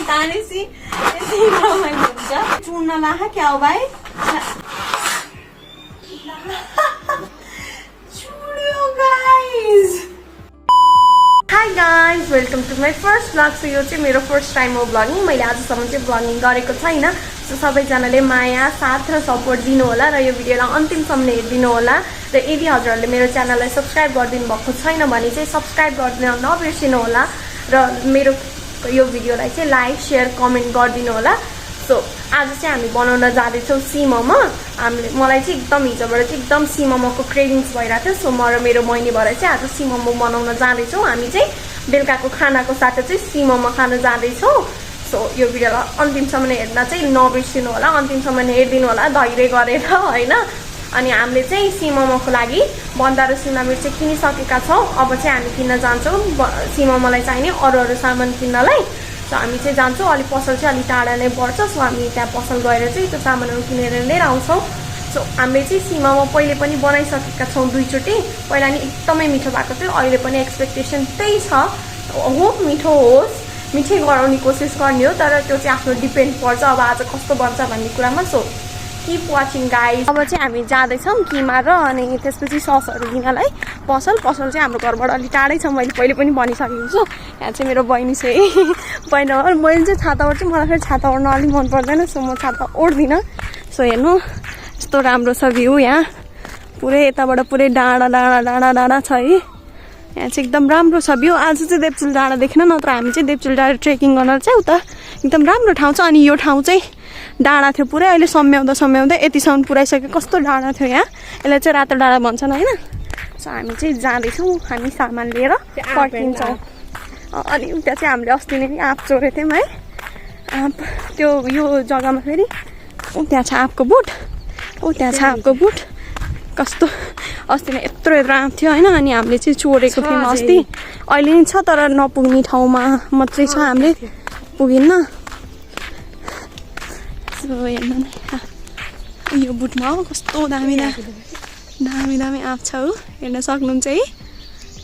तानेसी यति रमाइलो हुन्छ चुड्न ला क्या हो भाइ चुड्यो guys hi guys welcome to my first blog so यो चाहिँ मेरो फर्स्ट टाइम हो ब्लगिङ मैले आजसम्म चाहिँ ब्लगिङ गरेको छैन सो सबैजनाले माया साथ र सपोर्ट दिनु होला र यो भिडियोलाई अन्तिमसम्म हेरिदिनु होला र यदि हजुरहरूले मेरो च्यानललाई सब्सक्राइब गरिदिनु भएको छैन भने चाहिँ सब्सक्राइब गरिदिन नबिर्सिनु होला र मेरो यो भिडियोलाई चाहिँ लाइक सेयर कमेन्ट गरिदिनु होला सो आज चाहिँ हामी बनाउन जाँदैछौँ सी मोमो हामीले मलाई चाहिँ एकदम हिजोबाट चाहिँ एकदम सी मोमोको क्रेभिङ्स भइरहेको थियो सो म र मेरो बहिनी भएर चाहिँ आज सी मोमो बनाउन जाँदैछौँ हामी चाहिँ बेलुकाको खानाको साथै चाहिँ सी मोमो खान जाँदैछौँ सो यो भिडियोलाई अन्तिमसम्म हेर्न चाहिँ नबिर्सिनु होला अन्तिमसम्म हेरिदिनु होला धैर्य गरेर होइन अनि हामीले चाहिँ सी मोमोको लागि बन्दा र शिमला मिर्च चाहिँ किनिसकेका छौँ अब चाहिँ हामी किन्न जान्छौँ सी मोमोलाई चाहिने अरू सामान किन्नलाई सो हामी चाहिँ जान्छौँ अलिक पसल चाहिँ अलिक टाढा नै पर्छ सो हामी त्यहाँ पसल गएर चाहिँ त्यो सामानहरू किनेर लिएर आउँछौँ सो हामीले चाहिँ सी मोमो पहिले पनि बनाइसकेका छौँ दुईचोटि पहिला नि एकदमै मिठो भएको थियो अहिले पनि एक्सपेक्टेसन त्यही छ हो मिठो होस् मिठै गराउने कोसिस गर्ने हो तर त्यो चाहिँ आफ्नो डिपेन्ड पर्छ अब आज कस्तो बन्छ भन्ने कुरामा सो किप वाचिङ गाइज अब चाहिँ हामी जाँदैछौँ किमा र अनि त्यसपछि ससहरू लिनलाई पसल चाहिँ हाम्रो घरबाट अलिक टाढै छ मैले पहिले पनि भनिसकेको छु यहाँ चाहिँ मेरो बहिनी चाहिँ बहिनी मैले चाहिँ छाता ओर्छु मलाई फेरि छाता ओर्न अलिक मन पर्दैन सो म छाता ओर्दिनँ सो हेर्नु यस्तो राम्रो छ भ्यू यहाँ पुरै यताबाट पुरै डाँडा छ है यहाँ चाहिँ एकदम राम्रो छ भ्यू आज चाहिँ देवचुल डाँडा देखेन नत्र हामी चाहिँ देवचुल डाँडा ट्रेकिङ गर्न चाहिँ उता एकदम राम्रो ठाउँ छ अनि यो ठाउँ चाहिँ डाँडा थियो पुरै अहिले सम्याउँदै यतिसम्म पुऱ्याइसक्यो कस्तो डाँडा थियो यहाँ यसलाई चाहिँ रातो डाँडा भन्छन् होइन सो हामी चाहिँ जाँदैछौँ हामी सामान लिएर फर्किन्छौँ अनि त्यहाँ चाहिँ हामीले अस्ति नै आँप चोरेको थियौँ है आँप त्यो यो जग्गामा फेरि त्यहाँ छ आँपको बुट त्यहाँ छ आँपको बुट कस्तो अस्ति नै यत्रो आँप थियो होइन अनि हामीले चाहिँ चोरेको थियौँ अस्ति अहिले नि छ तर नपुग्ने ठाउँमा मात्रै छ हामीले पुगिन्न हेर्नु न यो बुटमा हो कस्तो दामी आँप छ हो हेर्न सक्नुहुन्छ है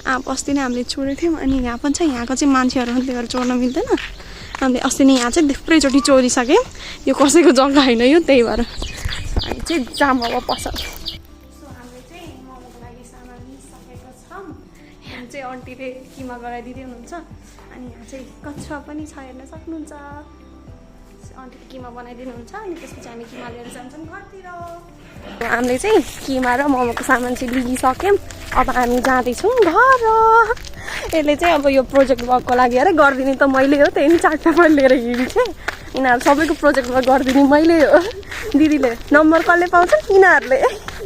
आँप अस्ति नै हामीले चोरेको थियौँ अनि यहाँ पनि छ यहाँको चाहिँ मान्छेहरू त्यही भएर चोर्न मिल्दैन हामीले अस्ति नै यहाँ चाहिँ थुप्रैचोटि चोरिसक्यौँ यो कसैको जग्गा होइन यो त्यही भएर हामी चाहिँ जाम अब पसल हामीले चाहिँ मोमोको लागि सामान लिइसकेको छौँ यहाँ चाहिँ आन्टीले किमा गराइदिँदै हुनुहुन्छ अनि यहाँ चाहिँ कच्चा पनि छ हेर्न सक्नुहुन्छ आन्टीले किमा बनाइदिनुहुन्छ अनि त्यसपछि हामी किमा लिएर जान्छौँ घरतिर हामीले चाहिँ किमा र मोमोको सामान चाहिँ लिइसक्यौँ अब हामी जाँदैछौँ घर यसले चाहिँ अब यो प्रोजेक्ट वर्कको लागि अरे गरिदिने त मैले हो त्यही नि चार्ट पेपर लिएर हिँड्थेँ यिनीहरू सबैको प्रोजेक्ट वर्क गरिदिने मैले हो दिदीले नम्बर कसले पाउँछन् यिनीहरूले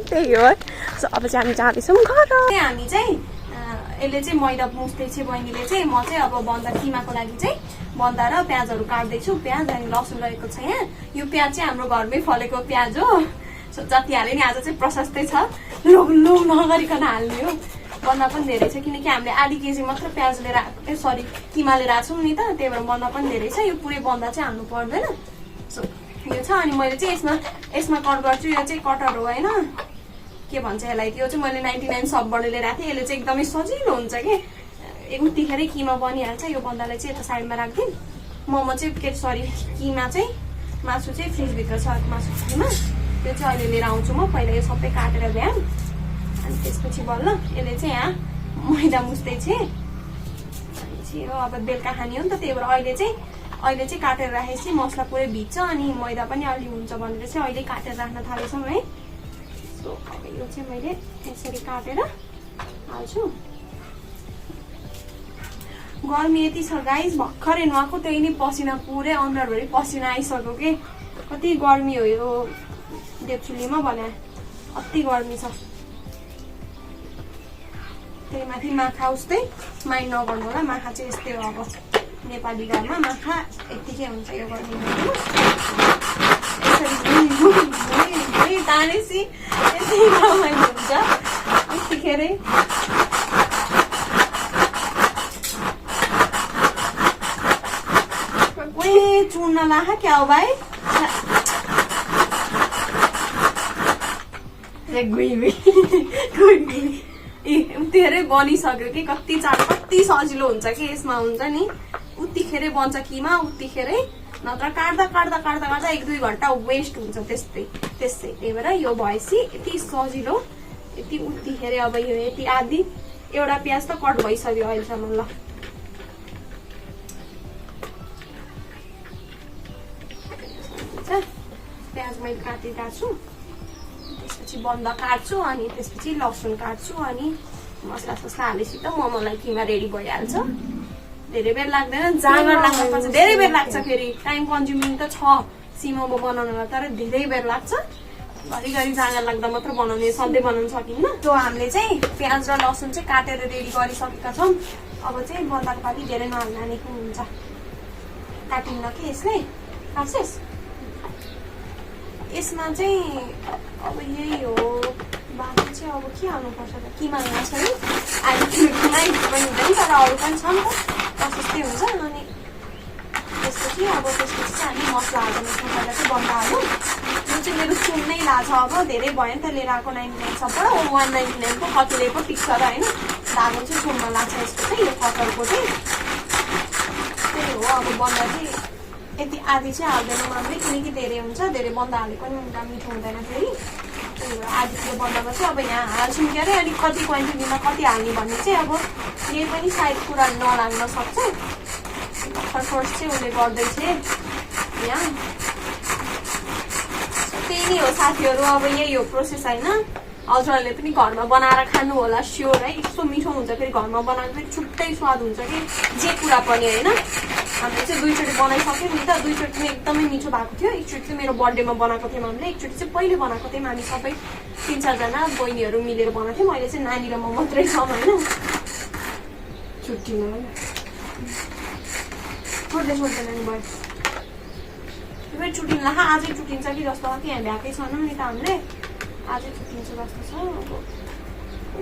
त्यही हो सो अब चाहिँ हामी जाँदैछौँ घर हामी चाहिँ यसले चाहिँ मैदा मुस्दैछ बहिनीले चाहिँ म चाहिँ अब बन्दा किमाको लागि चाहिँ बन्दा र प्याजहरू काट्दैछु प्याज अनि लसुन रहेको छ यहाँ यो प्याज चाहिँ हाम्रो घरमै फलेको प्याज हो सो जति हाले नि आज चाहिँ प्रशस्तै छ लुम नगरिकन हाल्ने हो बन्दा पनि धेरै छ किनकि हामीले आधी केजी मात्र प्याज लिएर आएको सरी किमा लिएर आएको छौँ नि त त्यही भएर बन्दा पनि धेरै छ यो पुरै बन्दा चाहिँ हाल्नु पर्दैन सो यो छ अनि मैले चाहिँ यसमा कट गर्छु यो चाहिँ कटर हो होइन के भन्छ यसलाई त्यो चाहिँ मैले 99 सबबाट लिएर आएको थिएँ यसले चाहिँ एकदमै सजिलो हुन्छ कि उतिखेरै किमा बनिहाल्छ यो बन्दालाई चाहिँ यता साइडमा राखिदिउँ मोमो चाहिँ सरी किमा चाहिँ मासु चाहिँ फ्रिजभित्र छ मासु किमा त्यो चाहिँ अहिले लिएर आउँछु म पहिला यो सबै काटेर भ्याम अनि त्यसपछि बल्ल यसले चाहिँ यहाँ मैदा मुस्दै चाहिँ हो अब बेलुका खाने हो नि त त्यही भएर अहिले चाहिँ काटेर राखेपछि मसला पुरै भिज्छ अनि मैदा पनि अलि हुन्छ भनेर चाहिँ अहिले काटेर राख्न थालेछौँ है सो यो चाहिँ मैले यसरी काटेर हाल्छु गर्मी यति छ गाइस भर्खरै नुहाएको त्यही नै पसिना पुरै अनुहारभरि पसिना आइसक्यो के कति गर्मी हो यो देवचुलीमा भने अति गर्मी छ त्यही माथि माखा उस्तै माइन्ड नगर्नु होला माखा चाहिँ यस्तै हो अब नेपाली घरमा माखा यत्तिकै हुन्छ यो गर्मीमा यसरी तानेसी यति रमाइलो हुन्छ यतिखेरै चुड्न ला क्या हो भाइ धेरै बनिसक्यो कि कति चाडपर्क कति सजिलो हुन्छ कि यसमा हुन्छ नि उतिखेरै बन्छ किमा उतिखेरै नत्र काट्दा काट्दा काट्दा काट्दा 1-2 घण्टा वेस्ट हुन्छ त्यसै त्यही भएर यो भएपछि यति सजिलो यति उतिखेरै अब यो यति आधी एउटा प्याज त कट भइसक्यो अहिलेसम्म ल प्याज मैले काटेको छु त्यसपछि बन्द काट्छु अनि त्यसपछि लसुन काट्छु अनि मसला ससला हालेपछि त मोमोलाई किमा रेडी भइहाल्छ धेरै बेर लाग्दैन जाँगर लाग्न पर्छ धेरै बेर लाग्छ फेरि टाइम कन्ज्युमिङ त छ सिमोमो बनाउनलाई तर धेरै बेर लाग्छ घरिघरि जाँगर लाग्दा मात्र बनाउने सधैँ बनाउन सकिन्न त्यो हामीले चाहिँ प्याज र लसुन चाहिँ काटेर रेडी गरिसकेका छौँ अब चाहिँ बन्दाको पाती धेरै नहाल्ने हुन्छ काटिन्न कि यसले काट्छस् यसमा चाहिँ अब यही हो बाँकी चाहिँ अब के हाल्नुपर्छ त किमा हाल्नु छ नि अहिले किमा पनि हुँदैन तर अरू पनि छ नि त प्रशस्तै हुन्छ अनि त्यसपछि चाहिँ हामी मसला हाल्छौँ पहिला चाहिँ बन्द हाल्नु यो चाहिँ मेरो सुन नै लाग्छ अब धेरै भयो नि त लिएर आएको 99 सबबाट 199 को कतिले पो टिक्छ र होइन धागो चाहिँ सुनमा लाग्छ यसको चाहिँ यो कटरको चाहिँ त्यही हो अब बन्द चाहिँ यति आधी चाहिँ हाल्दैन मात्रै किनकि धेरै हुन्छ धेरै बन्द हालेको पनि हुन्छ मिठो हुँदैन फेरि त्यही भएर आधी किलो बन्दामा चाहिँ अब यहाँ हाल्छौँ के अरे अनि कति क्वान्टिटीमा कति हाल्ने भन्ने चाहिँ अब यही पनि सायद कुरा नलाग्न सक्छ फर्स्ट चाहिँ उसले गर्दैछ यहाँ त्यही नै हो साथीहरू अब यही हो प्रोसेस होइन हजुरहरूले पनि घरमा बनाएर खानु होला स्योर है यस्तो मिठो हुन्छ फेरि घरमा बनाएको फेरि छुट्टै स्वाद हुन्छ कि जे कुरा पनि होइन हामीले चाहिँ 2 चोटि बनाइसक्यौँ नि त 2 चोटि पनि एकदमै मिठो भएको थियो एकचोटि चाहिँ मेरो बर्थडेमा बनाएको थियौँ हामीले एकचोटि चाहिँ पहिले बनाएको थियौँ हामी सबै 3-4 जना बहिनीहरू मिलेर बनाएको थियौँ अहिले चाहिँ नानी र म मात्रै छौँ होइन छुट्टिनु छोड्दैन नि भयो फेरि छुट्टिनु ला आजै छुट्टिन्छ कि जस्तो कि यहाँ भ्याएकै छैनौँ नि त हामीले आजै छुट्टिन्छ जस्तो छ अब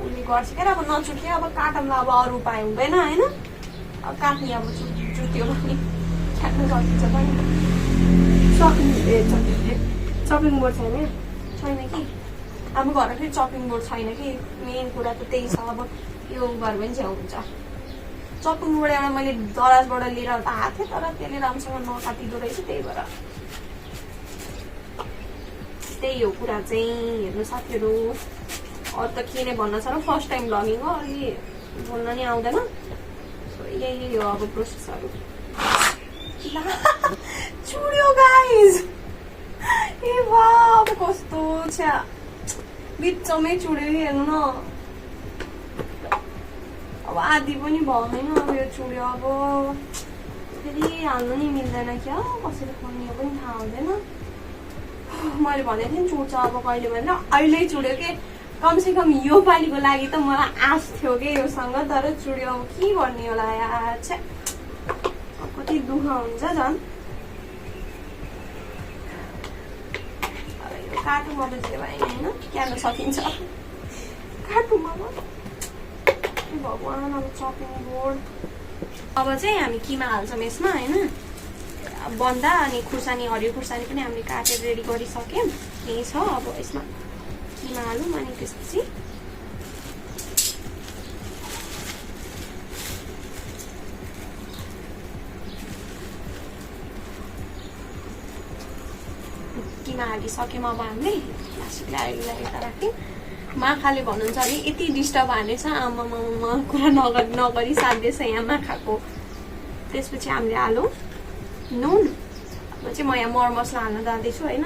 उसले गर्छ क्या अब नछुट्यो अब काटौँला अब अरू उपाय हुँदैन होइन अब काट्ने अब चुट्यो भने काट्नु सकिन्छ पनि चपिङ बोर्ड छैन कि अब घरमा फेरि चपिङ बोर्ड छैन कि मेन कुरा त त्यही छ अब यो घर पनि छेउ हुन्छ चपिङ बोर्ड एउटा मैले दराजबाट लिएर त आएको थिएँ तर त्यसले राम्रोसँग नकाटिदो रहेछ त्यही भएर त्यही हो कुरा चाहिँ हेर्नु साथीहरू अरू त के नै भन्न छ र फर्स्ट टाइम भ्लगिङ हो अलि बोल्न नि आउँदैन यही हो अब प्रोसेसहरू चुड्यो गाइज ए बाब कस्तो छ्या बिचमै चुड्यो हेर्नु न अब आधी पनि भएन अब यो चुड्यो अब फेरि हाल्नु नि मिल्दैन क्या कसरी खोल्ने पनि थाहा हुँदैन मैले भनेको थिएँ नि चुड्छ अब कहिले भनेर अहिले चुड्यो कि कमसेकम यो पालिको लागि त मलाई आश थियो कि योसँग तर चुड्यो अब के गर्ने होला यार छ्या कति दुःख हुन्छ झन् काटुमा त जे भयो होइन क्याल्न सकिन्छ काटुमा भगवान् अब चपिङ बोर्ड अब चाहिँ हामी किमा हाल्छौँ यसमा होइन बन्दा अनि खुर्सानी हरियो खुर्सानी पनि हामीले काटेर रेडी गरिसक्यौँ यही छ अब यसमा किमा हालौँ अनि त्यसपछि किमा हालिसक्यौँ अब हामीले यता राख्यौँ माखाले भन्नुहुन्छ भने यति डिस्टर्ब हानेछ आमामा कुरा नगरी साध्दैछ यहाँ माखाको त्यसपछि हामीले हालौँ नुन अब चाहिँ म यहाँ मर मसला हाल्न जाँदैछु होइन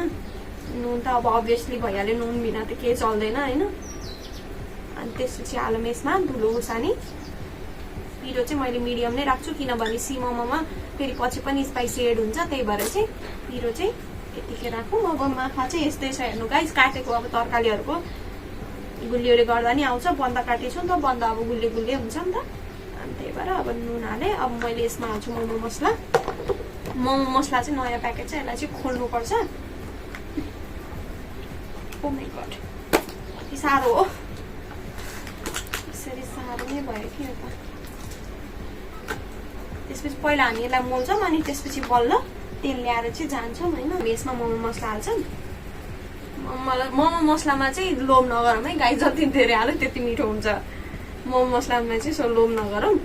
नुन त अब अभियसली भइहाल्यो नुन बिना त केही चल्दैन होइन अनि त्यसपछि हालौँ यसमा धुलो खुर्सानी पिरो चाहिँ मैले मिडियम नै राख्छु किनभने सिमोमोमा फेरि पछि पनि स्पाइसी एड हुन्छ त्यही भएर चाहिँ पिरो चाहिँ यतिकै राखौँ अब माखा चाहिँ यस्तै छ हेर्नु गाइस काटेको अब तरकारीहरूको गुलियोले गर्दा नि आउँछ बन्दा काटेछु नि त बन्दा अब गुलियो गुलियो हुन्छ नि त अनि त्यही भएर अब नुन हालेँ अब मैले यसमा हाल्छु मोमो मसला चाहिँ नयाँ प्याकेट छ यसलाई चाहिँ खोल्नुपर्छ ओ माइ गॉड कति साह्रो हो यसरी साह्रो नै भयो कि यो त त्यसपछि पहिला हामी यसलाई मोल्छौँ अनि त्यसपछि बल्ल तेल ल्याएर चाहिँ जान्छौँ होइन यसमा मोमो मसला हाल्छौँ मोमो मसलामा चाहिँ लोभ नगरौँ है गाई जति धेरै हाल्यो त्यति मिठो हुन्छ मोमो मसलामा चाहिँ सो लोभ नगरौँ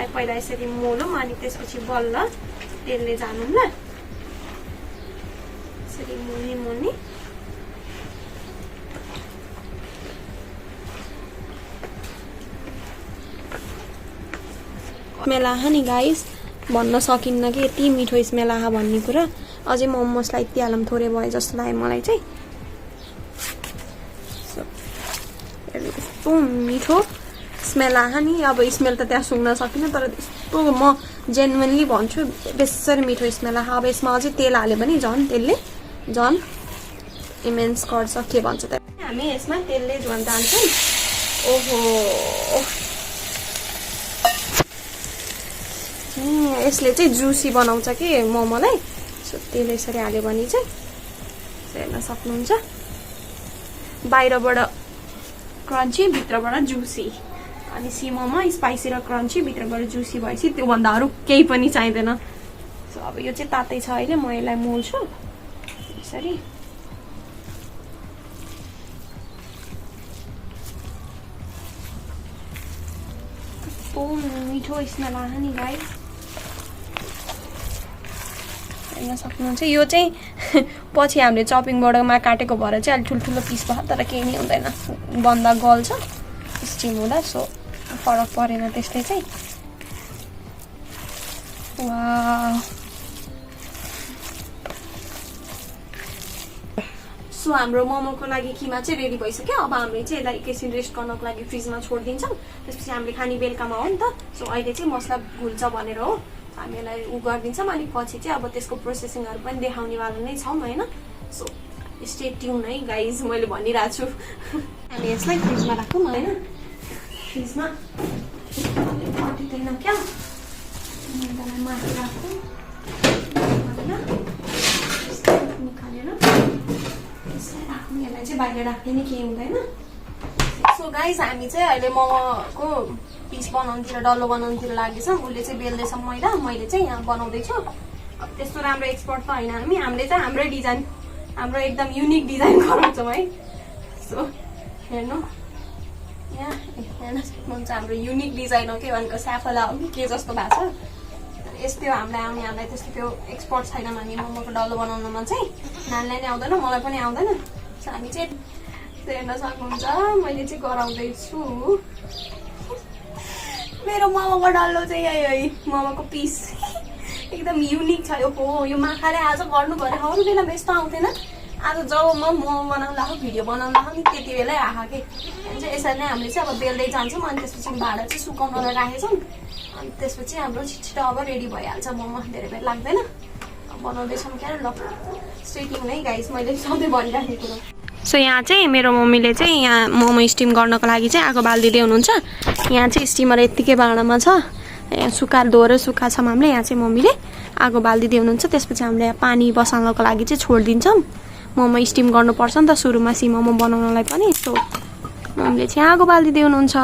यसलाई पहिला यसरी मोलौँ अनि त्यसपछि बल्ल तेलले जानु ल यसरी मोल्ने स्मेल आहा नि गाइस भन्न सकिन्न कि यति मिठो स्मेल आहा भन्ने कुरा अझै मोमोसलाई यति हालम थोरै भयो जस्तो लाग्यो मलाई चाहिँ यस्तो मिठो स्मेल आहा नि अब स्मेल त त्यहाँ सुङ्न सकिनँ तर यस्तो म जेन्युनली भन्छु बेसरी मिठो स्मेल आहा अब यसमा अझै तेल हाल्यो भने झन् तेलले झन् इमेन्स गर्छ के भन्छ त हामी यसमा तेलले झन् जान्छौँ ओहो यसले चाहिँ जुसी बनाउँछ कि मोमोलाई सो तेल यसरी हाल्यो भने चाहिँ हेर्न सक्नुहुन्छ बाहिरबाट क्रन्ची भित्रबाट जुसी अनि सिमोमा स्पाइसी र क्रन्ची भित्रबाट जुसी भएपछि त्योभन्दा अरू केही पनि चाहिँदैन सो अब यो चाहिँ तातै छ अहिले म यसलाई मोल्छु यसरी कस्तो मिठो स्मेल आयो नि गाइस हेर्न सक्नुहुन्छ यो चाहिँ पछि हामीले चपिङ बोर्डमा काटेको भएर चाहिँ अलि ठुल्ठुलो पिस भयो तर केही नै हुँदैन बन्दा गल्छ स्टिम हुँदा सो फरक परेन त्यसले चाहिँ वाउ सो हाम्रो मोमोको लागि किमा चाहिँ रेडी भइसक्यो अब हामीले चाहिँ यसलाई एकैछिन रेस्ट गर्नको लागि फ्रिजमा छोडिदिन्छौँ त्यसपछि हामीले खाने बेलुकामा हो नि त सो अहिले चाहिँ मसला घुल्छ भनेर हो हामी यसलाई उ गरिदिन्छौँ अनि पछि चाहिँ अब त्यसको प्रोसेसिङहरू पनि देखाउनेवाला नै छौँ होइन सो स्टे ट्युन है गाइज मैले भनिरहेको छु हामी यसलाई फ्रिजमा राखौँ होइन फ्रिजमा अटिँदैन क्या मैदालाई माथि राखौँ निकालेर यसलाई राख्नु यसलाई चाहिँ बाहिर राख्ने नि केही हुँदैन सो गाइज हामी चाहिँ अहिले मोमोको पिस बनाउनुतिर डल्लो बनाउनुतिर लागेछौँ उसले चाहिँ बेल्दैछ मैदा मैले चाहिँ यहाँ बनाउँदैछु अब त्यस्तो राम्रो एक्सपर्ट त होइन हामीले चाहिँ हाम्रै डिजाइन हाम्रो एकदम युनिक डिजाइन गराउँछौँ है सो हेर्नु यहाँ हेर्न सक्नुहुन्छ हाम्रो युनिक डिजाइन हो के भनेको स्याफला हो कि के जस्तो भएको छ तर यस्तै हो हामीलाई त्यस्तो त्यो एक्सपर्ट छैन हामी मोमोको डल्लो बनाउनुमा चाहिँ नानीलाई नै आउँदैन मलाई पनि आउँदैन सो हामी चाहिँ हेर्न सक्नुहुन्छ मैले चाहिँ गराउँदैछु मेरो मोमोको डल्लो चाहिँ यही है मोमोको पिस एकदम युनिक छ यो माखाले आज गर्नु पऱ्यो अरू बेलामा यस्तो आउँथेन आज जब म मोमो बनाउँदा भिडियो बनाउँदा नि त्यति बेलै आएको कि चाहिँ यसरी नै हामीले चाहिँ अब बेल्दै जान्छौँ अनि त्यसपछि भाँडा चाहिँ सुकाउनलाई राखेछौँ अनि त्यसपछि हाम्रो छिटो अब रेडी भइहाल्छ मोमो धेरै बेर लाग्दैन बनाउँदैछौँ क्या ल स्टेटिङ नै गाइस मैले सधैँ भनिराखेको कुरो सो यहाँ चाहिँ मेरो मम्मीले चाहिँ यहाँ मोमो स्टिम गर्नको लागि चाहिँ आगो बालिदिँदै हुनुहुन्छ यहाँ चाहिँ स्टिमर यत्तिकै भाँडामा छ यहाँ सुक्खा दोहोरो सुक्खा छ हामीले यहाँ चाहिँ मम्मीले आगो बालिदिँदै हुनुहुन्छ त्यसपछि हामीले पानी बसाल्नको लागि चाहिँ छोडिदिन्छौँ मोमो स्टिम गर्नुपर्छ नि त सुरुमा मोमो बनाउनलाई पनि सो मम्मीले चाहिँ आगो बालिदिँदै हुनुहुन्छ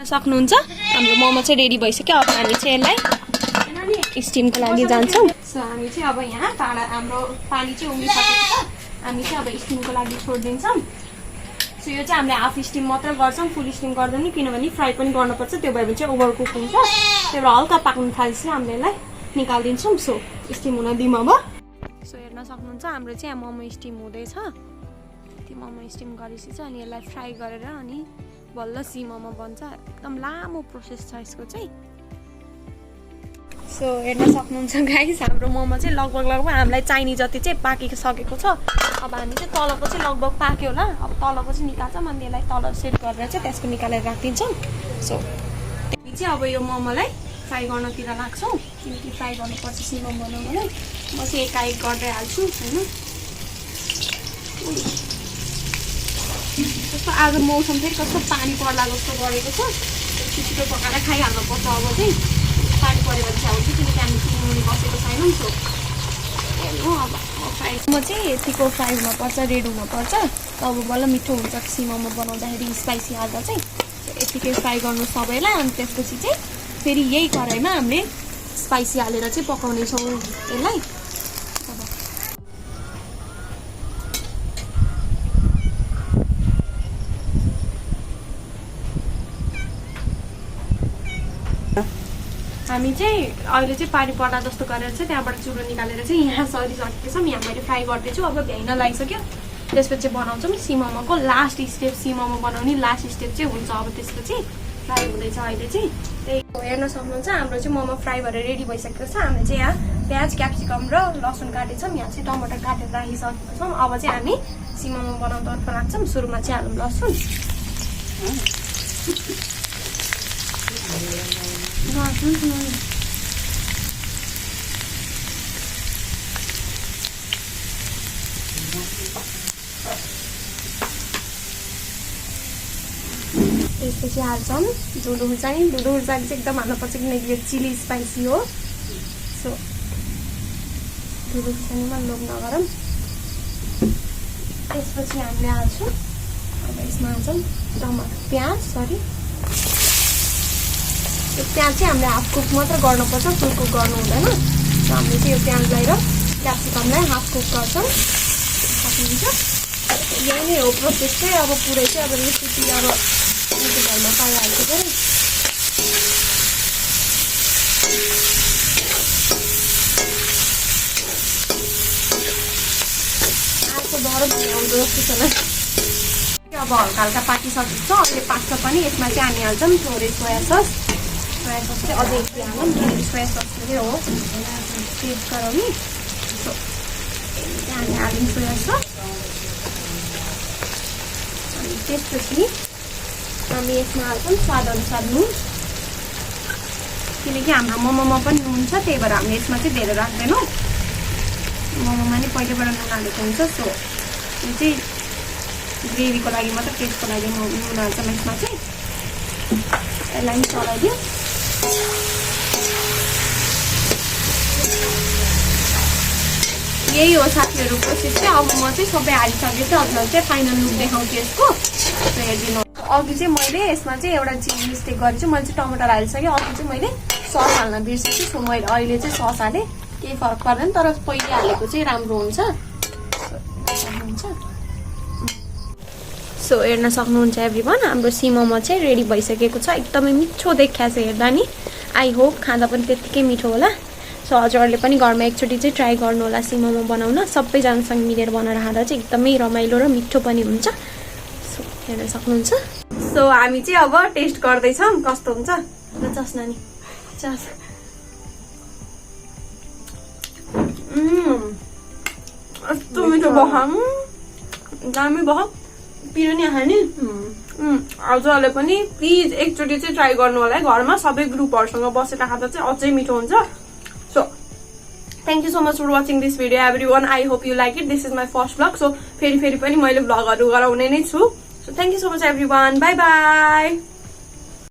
सक्नुहुन्छ हाम्रो मोमो चाहिँ रेडी भइसक्यो अब हामी चाहिँ यसलाई स्टिमको लागि जान्छौँ सो हामी चाहिँ अब यहाँ हाम्रो पानी चाहिँ उम्लिसकेको छ हामी चाहिँ अब स्टिमको लागि छोडिदिन्छौँ सो यो चाहिँ हामीले हाफ स्टिम मात्र गर्छौँ फुल स्टिम गर्दैनौँ किनभने फ्राई पनि गर्नुपर्छ त्यो भएर चाहिँ ओभर कुक हुन्छ त्यही भएर हल्का पाक्नु थालेपछि हामीले यसलाई निकालिदिन्छौँ सो स्टिम हुन दिउँ अब सो हेर्न सक्नुहुन्छ हाम्रो चाहिँ यहाँ मोमो स्टिम हुँदैछ त्यो मोमो स्टिम गरेपछि चाहिँ अनि यसलाई फ्राई गरेर अनि बल्ल मोमो बन्छ एकदम लामो प्रोसेस छ यसको चाहिँ सो हेर्न सक्नुहुन्छ गाइस हाम्रो मोमो चाहिँ लगभग हामीलाई चाहिने जति चाहिँ पाकिसकेको छ अब हामी चाहिँ तलको चाहिँ लगभग पाक्यो होला अब तलको चाहिँ निकाल्छौँ अनि यसलाई तल सेट गरेर चाहिँ त्यसको निकालेर राखिदिन्छौँ सो त्यहाँदेखि चाहिँ अब यो मोमोलाई फ्राई गर्नतिर लाग्छौँ किनकि फ्राई गर्नुपर्छ मोमो बनाउनलाई म चाहिँ एकाएक गर्दै हाल्छु होइन कस्तो आज मौसम चाहिँ कस्तो पानी पर्ला जस्तो गरेको छ छिटो पकाएर खाइहाल्नुपर्छ अब चाहिँ पानी पऱ्यो भने चाहिँ आउँछ किनकि हामी चिनी बसेको छैनौँ सो हेर्नु अब फ्राई म चाहिँ यतिको फ्राई हुनुपर्छ रेड हुनुपर्छ तब बल्ल मिठो हुन्छ मोमो बनाउँदाखेरि स्पाइसी हाल्दा चाहिँ यतिकै फ्राई गर्नु सबैलाई अनि त्यसपछि चाहिँ फेरि यही कराईमा हामीले स्पाइसी हालेर चाहिँ पकाउनेछौँ यसलाई हामी चाहिँ अहिले चाहिँ पानी पर्दा जस्तो गरेर चाहिँ त्यहाँबाट चुरो निकालेर चाहिँ यहाँ सरिसकेको छौँ। यहाँ मैले फ्राई गर्दैछु, अब भ्याइन लागिसक्यो। त्यसपछि बनाउँछौँ सिमोमोको लास्ट स्टेप। सिमोमो बनाउने लास्ट स्टेप चाहिँ हुन्छ। अब त्यसपछि फ्राई हुँदैछ अहिले चाहिँ। त्यही हेर्न सक्नुहुन्छ हाम्रो चाहिँ मोमो फ्राई भएर रेडी भइसकेको छ। हामीले चाहिँ यहाँ प्याज क्याप्सिकम र लसुन काटेछौँ, यहाँ चाहिँ टमाटर काटेर राखिसकेको छौँ। अब चाहिँ हामी सिमोमो बनाउन तर्फ लाग्छौँ। सुरुमा चाहिँ हालौँ लसुन, त्यसपछि हाल्छौँ धुलो खुर्सानी। धुलो खुर्सानी चाहिँ एकदम हाल्नुपर्छ किनकि यो चिली स्पाइसी हो। सो धुलो खुर्सानीमा लोभ नगरौँ। त्यसपछि हामीले हाल्छौँ, अब यसमा हाल्छौँ प्याज। यो प्याज चाहिँ हामीले हाफ कुक मात्र गर्नुपर्छ, फुल कुक गर्नु हुँदैन। सो हामीले चाहिँ यो प्याजलाई र क्याप्सिकमलाई हाफ कुक गर्छौँ। सक्नुहुन्छ यही नै हो प्रोसेस चाहिँ। अब पुरै चाहिँ अब रेसिपी अब घरमा पाइहाल्छ चाहिँ। आएको भएर बनाउँदो जस्तो छ। अब हल्का हल्का पाकिसकेको छ, अहिले पाक्छ पनि। यसमा चाहिँ हामी हाल्छौँ थोरै सोया सस। सोया सस चाहिँ अझै यति हालौँ किनकि सोया ससले हो टेस्ट गराउने। सो हामी हाल्यौँ सोया सस। अनि त्यसपछि हामी यसमा हाल्छौँ स्वादअनुसार नुन, किनकि हाम्रो मोमोमा पनि नुन छ, त्यही भएर हामीले यसमा चाहिँ धेरै राख्दैनौँ। मोमोमा नै पहिलेबाट नुन हालेको हुन्छ। सो यो चाहिँ ग्रेभीको लागि मात्र, टेस्टको लागि नुन हाल्छौँ यसमा चाहिँ। यसलाई चलाइदिउँ। यही हो साथीहरू प्रोसेस चाहिँ। अब म चाहिँ सबै हालिसकेको छु। हजुर चाहिँ फाइनल लुक देखाउँछु यसको। हेरिदिनु। अघि चाहिँ मैले यसमा चाहिँ एउटा चिज मिस्टेक गरेछु। मैले चाहिँ टमाटर हालिसकेँ, अघि चाहिँ मैले सस हाल्न बिर्सेछु। सो मैले अहिले चाहिँ सस हालेँ, केही फरक पर्दैन। तर पहिले हालेको चाहिँ राम्रो हुन्छ। सो हेर्न सक्नुहुन्छ एभ्रिवान, हाम्रो सिमोमो चाहिँ रेडी भइसकेको छ। एकदमै मिठो देखिया छ हेर्दा नि। आई होप खाँदा पनि त्यत्तिकै मिठो होला। सो हजुरहरूले पनि घरमा एकचोटि चाहिँ ट्राई गर्नु होला सिमोमो बनाउन। सबैजनासँग मिलेर बनाएर खाँदा चाहिँ एकदमै रमाइलो र मिठो पनि हुन्छ। सो हेर्न सक्नुहुन्छ। सो हामी चाहिँ अब टेस्ट गर्दैछौँ कस्तो हुन्छ। ल चस् नानी चस्। यस्तो मिठो भयो, दामी भयो। पिरो नि खाने। हजुरहरूले पनि प्लिज एकचोटि चाहिँ ट्राई गर्नु होला है घरमा। सबै ग्रुपहरूसँग बसेर खाँदा चाहिँ अझै मिठो हुन्छ। So thank you so much for watching this video everyone. I hope you like it. This is my first vlog. So फेरि पनि मैले भ्लगहरू गराउने नै छु। So thank you so much everyone. Bye by.